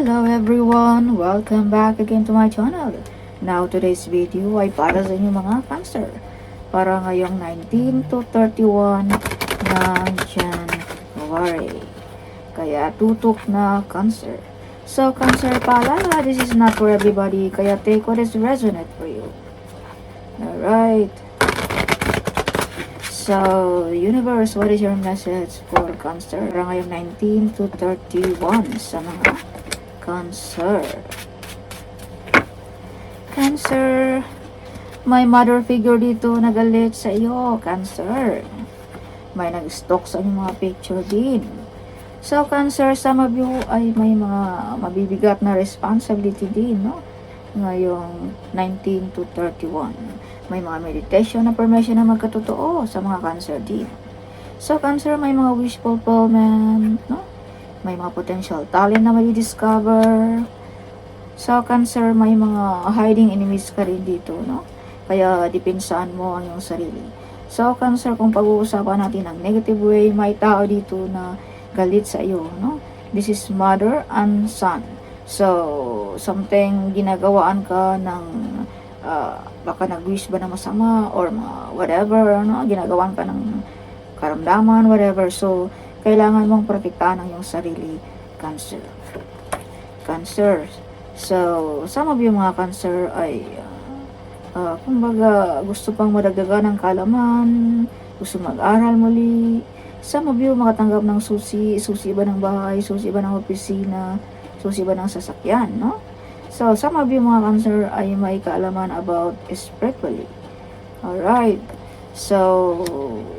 Hello everyone! Welcome back again to my channel. Now today's video ay para sa inyo mga Cancer. Para ngayong 19 to 31 ng January. Kaya tutok na Cancer. So Cancer paalala, this is not for everybody. Kaya take what is resonant for you. Alright. So, universe, what is your message for Cancer? Para ngayong 19 to 31 sa mga Cancer. Cancer, may mother figure dito nagalit sa iyo, Cancer. May nag-stalk sa inyong mga picture din. So, Cancer, some of you ay may mga mabibigat na responsibility din, no? Ngayong 19 to 31. May mga meditation na permission na magkatotoo sa mga Cancer din. So, Cancer, may mga wish fulfillment, no? May mga potential talent na may discover. So, Cancer, may mga hiding enemies ka rin dito, no? Kaya, depinsaan mo ang iyong sarili. So, Cancer, kung pag-uusapan natin ang negative way, may tao dito na galit sa iyo, no? This is mother and son. So, something ginagawaan ka ng baka nag-wish ba na masama or whatever, no? Ginagawan ka ng karamdaman, whatever. So, kailangan mong protektahan ang iyong sarili, Cancer. Cancer. So, some of you mga Cancer ay kumbaga gusto pang madagdagan ng kaalaman, gusto mag-aral muli. Some of you makatanggap ng susi ba ng bahay, susi ba ng opisina, susi ba ng sasakyan, no? So, some of you mga Cancer ay may kaalaman about spiritually. Alright. So,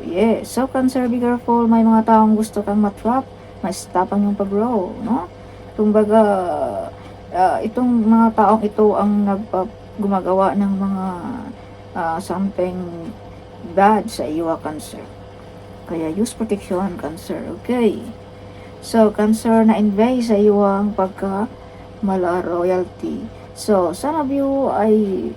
yeah. So, Cancer, be careful. May mga taong gusto kang matrap, ma-stop ang yung pag-grow, no? Kumbaga, itong mga taong ito ang gumagawa ng mga something bad sa iyo, Cancer. Kaya use protection, Cancer, okay? So, Cancer, na-invade sa iyo ang mala royalty. So, some of you ay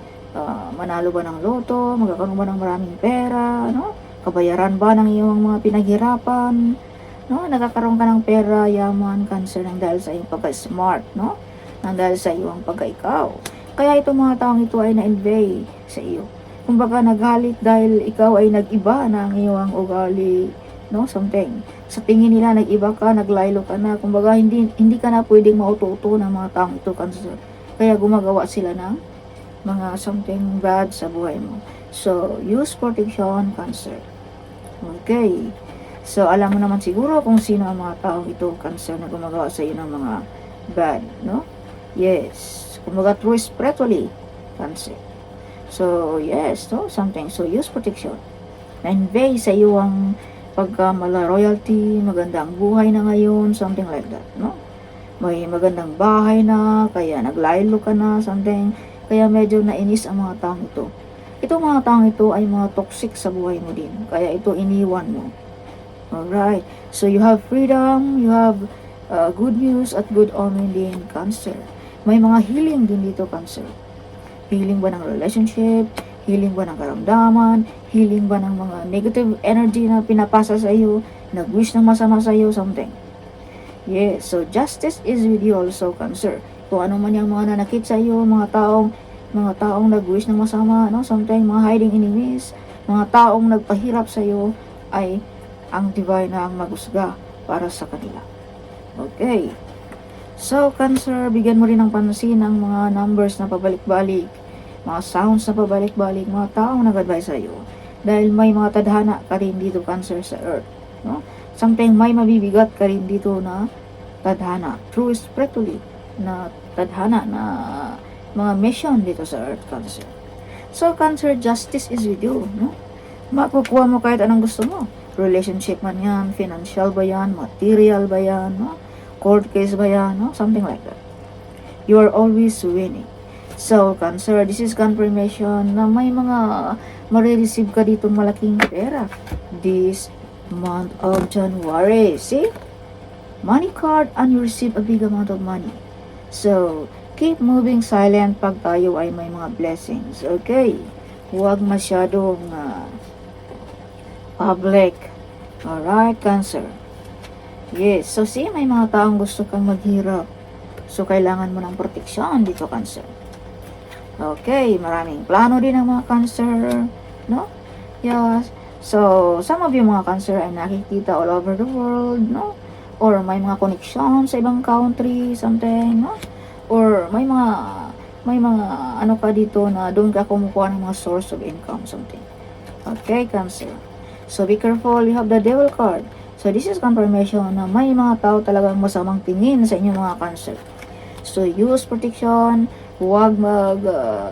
manalo ba ng loto, magkakaroon ba ng maraming pera, no? Kabayaran ba ng iyong mga pinaghirapan, no? Nagkakaroon ka ng pera, yaman, Cancer, nang dahil sa iyong pagka-smart, no? Nang dahil sa iyong pagka-ikaw. Kaya itong mga taong ito ay na-invade sa iyo. Kumbaga nagalit dahil ikaw ay nag-iba na ang iyong ugali, no? Something. Sa tingin nila, nag-iba ka, naglaylo ka na. Kumbaga, hindi ka na pwedeng mauto-uto ng mga taong ito, Cancer. Kaya gumagawa sila ng mga something bad sa buhay mo. So, use protection, Cancer. Okay. So, alam mo naman siguro kung sino ang mga taong ito, Cancer, na gumagawa sa iyo ng mga bad, no? Yes. Kumbaga, true spiritually, Cancer. So, yes, no? Something. So, use protection. Na-invade sa iyo ang pagkamala royalty, magandang buhay na ngayon, something like that, no? May magandang bahay na, kaya naglaylo ka na, something. Kaya medyo nainis ang mga taong ito. Itong mga taong ito ay mga toxic sa buhay mo din. Kaya ito iniwan mo. Alright. So you have freedom, you have good news at good omen din, Cancer. May mga healing din dito, Cancer. Healing ba ng relationship? Healing ba ng karamdaman? Healing ba ng mga negative energy na pinapasa sa iyo? Nag-wish ng masama sa iyo, something. Yes, so justice is with you also, Cancer. Kung ano man yung mga nanakit sa iyo, mga taong nag-wish ng masama, no? Something, mga hiding enemies, mga taong nagpahirap sa iyo, ay ang divine na ang magusga para sa kanila. Okay. So, Cancer, bigyan mo rin ng pansin ang mga numbers na pabalik-balik, mga sounds na pabalik-balik, mga taong nag-advise sa iyo. Dahil may mga tadhana ka rin dito, Cancer, sa Earth, no? Something, may mabibigat ka rin dito na tadhana, true spiritually, na tadhana na mga mission dito sa Earth, Cancer. So, Cancer, justice is with you, no? Makukuha mo kahit anong gusto mo. Relationship man yan, financial ba yan, material ba yan, no? Court case ba yan, no? Something like that. You are always winning. So, Cancer, this is confirmation na may mga marireceive ka dito malaking pera this month of January. See? Money card and you receive a big amount of money. So, keep moving silent pag tayo ay may mga blessings. Okay? Huwag masyadong public. Alright, Cancer. Yes. So, see, may mga taong gusto kang maghirap. So, kailangan mo ng proteksyon dito, Cancer. Okay, maraming plano din ng mga Cancer, no? Yes. So, some of you mga Cancer ay nakikita all over the world, no? Or may mga connection sa ibang country, something, no? Or may mga ano ka dito na doon ka kumukuha ng mga source of income, something. Okay, Cancer. So, be careful, you have the Devil card. So, this is confirmation na may mga tao talagang masamang tingin sa inyong mga Cancer. So, use protection, huwag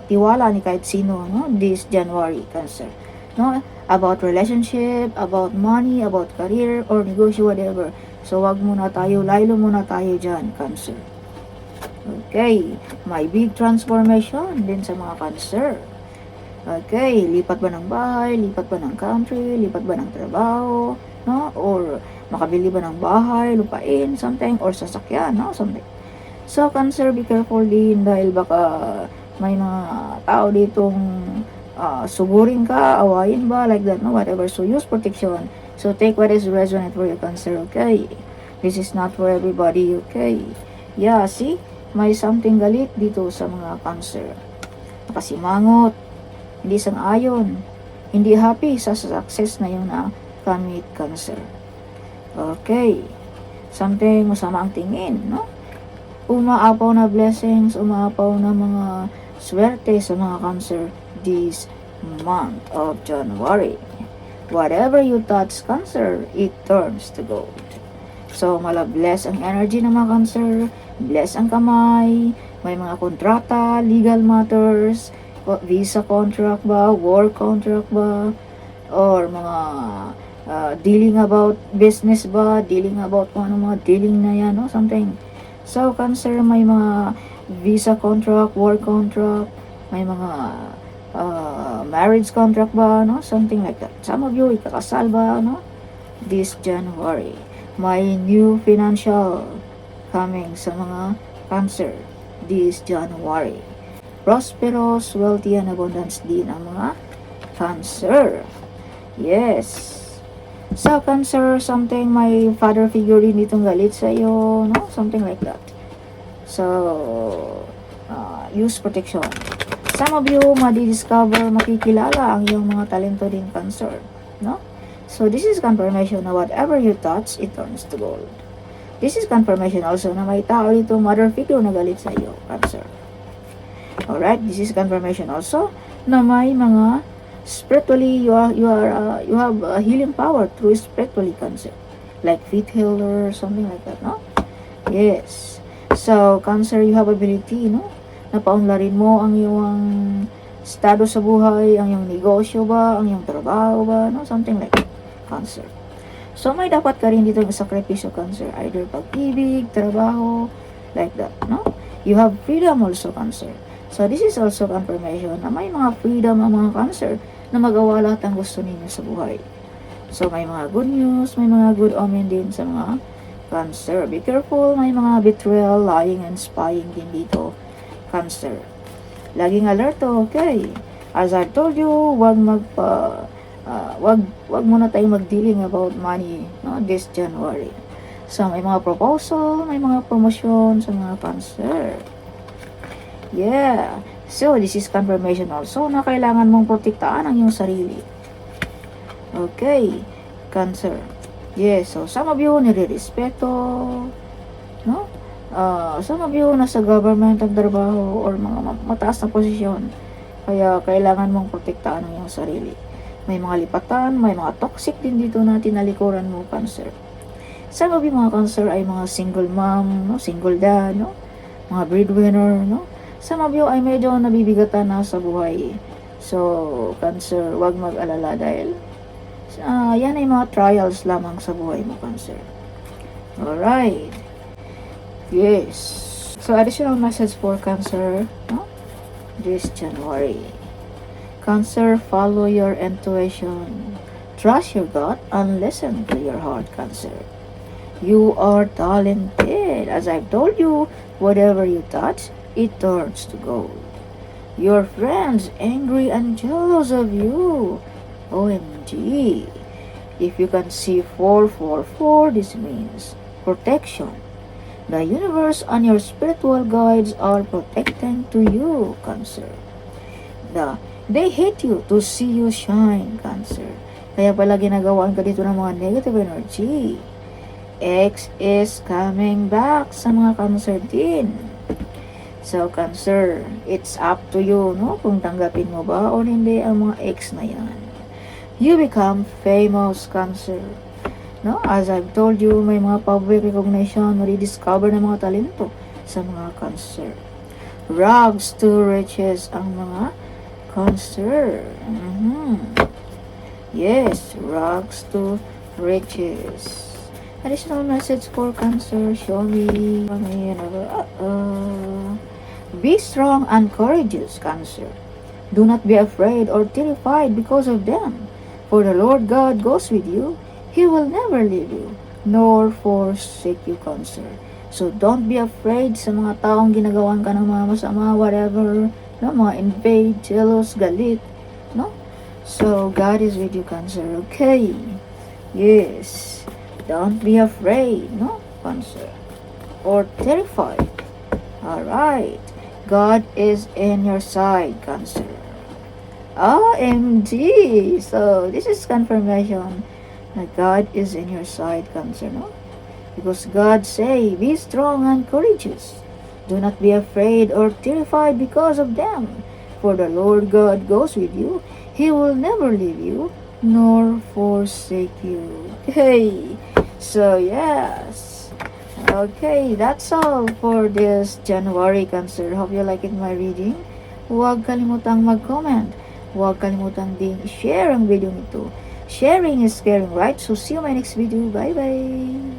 tiwala ni kahit sino, no? This January, Cancer. No? About relationship, about money, about career, or negosyo, whatever. So, wag muna tayo, laylo muna tayo dyan, Cancer. Okay, may big transformation din sa mga Cancer. Okay, lipat ba ng bahay, lipat ba ng country, lipat ba ng trabaho, no? Or makabili ba ng bahay, lupain, something, or sasakyan, no? Something. So, Cancer, be careful din dahil baka may mga tao ditong sugurin ka, awayin ba, like that, no? Whatever. So, use protection. So, take what is resonant for your Cancer, okay? This is not for everybody, okay? Yeah, see? May something galit dito sa mga Cancer. Nakasimangot, hindi sang-ayon, hindi happy sa success na yung na-commit, Cancer. Okay. Something masama ang tingin, no? Umaapaw na blessings, umaapaw na mga swerte sa mga Cancer this month of January. Whatever you touch, Cancer, it turns to gold. So, bless ang energy ng mga Cancer, bless ang kamay, may mga kontrata, legal matters, visa contract ba, war contract ba, or mga dealing about business ba, dealing about kung ano mga dealing na yan, no? Something. So, Cancer, may mga visa contract, war contract, may mga marriage contract ba, no? Something like that. Some of you, ikakasal ba, no? This January. May new financial coming sa mga Cancer this January. Prosperous, wealthy, and abundance din ang mga Cancer. Yes. So, Cancer, something, may father figure din ditong galit sa iyo, no? Something like that. So, use protection. Some of you, madidiscover, makikilala ang iyong mga talento din, Cancer, no? So, this is confirmation na whatever you touch, it turns to gold. This is confirmation also na may tao dito, mother figure na galit sa iyo, Cancer. Alright, this is confirmation also na may mga spiritually, you have a healing power through spiritually, Cancer. Like faith healer, something like that, no? Yes. So, Cancer, you have ability, no? Napaunlarin mo ang iyong estado sa buhay, ang iyong negosyo ba, ang iyong trabaho ba, no? Something like that, Cancer. So, may dapat ka rin dito ng sakripisyo, Cancer. Either pag-ibig, trabaho, like that, no? You have freedom also, Cancer. So, this is also confirmation na may mga freedom ang mga Cancer na magawa lahat ang gusto ninyo sa buhay. So, may mga good news, may mga good omen din sa mga Cancer. Be careful, may mga betrayal, lying, and spying din dito, Cancer. Laging alerto, okay? As I told you, wag muna tayo mag-dealing about money, no, this January. So, may mga proposal, may mga promotion sa mga Cancer. Yeah. So, this is confirmation also na kailangan mong protektahan ang iyong sarili. Okay. Cancer. Yes. So, some of you nire-respeto, no? Some of you nasa government ang trabaho or mga mataas na posisyon. Kaya, kailangan mong protektahan ang iyong sarili. May mga lipatan, may mga toxic din dito na tinalikuran mo, Cancer. Some of you mga Cancer ay mga single mom, no? Single dad, no? Mga breadwinner, no? Some of you ay medyo nabibigatan na sa buhay. So, Cancer, wag mag-alala dahil yan ay mga trials lamang sa buhay mo, Cancer. Alright. Yes. So, additional message for Cancer, no? This January. Cancer, follow your intuition. Trust your gut and listen to your heart, Cancer. You are talented. As I've told you, whatever you touch, it turns to gold. Your friends angry and jealous of you. OMG. If you can see 444, this means protection. The universe and your spiritual guides are protecting to you, Cancer. They hate you to see you shine, Cancer. Kaya pala ginagawaan ka dito ng mga negative energy. X is coming back sa mga Cancer din. So, Cancer, it's up to you, no? Kung tanggapin mo ba o hindi ang mga X na yan. You become famous, Cancer. No? As I've told you, may mga public recognition, ma-rediscover ng mga talento sa mga Cancer. Rags to riches ang mga Cancer. Yes, rags to riches. Additional message for Cancer, show me. Be strong and courageous, Cancer. Do not be afraid or terrified because of them. For the Lord God goes with you. He will never leave you, nor forsake you, Cancer. So don't be afraid sa mga taong ginagawan ka ng mga masama, whatever, no? Mga invade, jealous, galit, no? So God is with you, Cancer, okay? Yes. Don't be afraid, no, Cancer? Or terrified. Alright. God is in your side, Cancer. OMG! So, this is confirmation that God is in your side, Cancer, no? Because God say, be strong and courageous. Do not be afraid or terrified because of them. For the Lord God goes with you. He will never leave you, nor forsake you. Okay. So, yes. Okay, that's all for this January, Cancer. Hope you like it, my reading. Huwag kalimutang mag-comment. Huwag kalimutang din i-share ang video nito. Sharing is caring, right? So, see you in my next video. Bye-bye!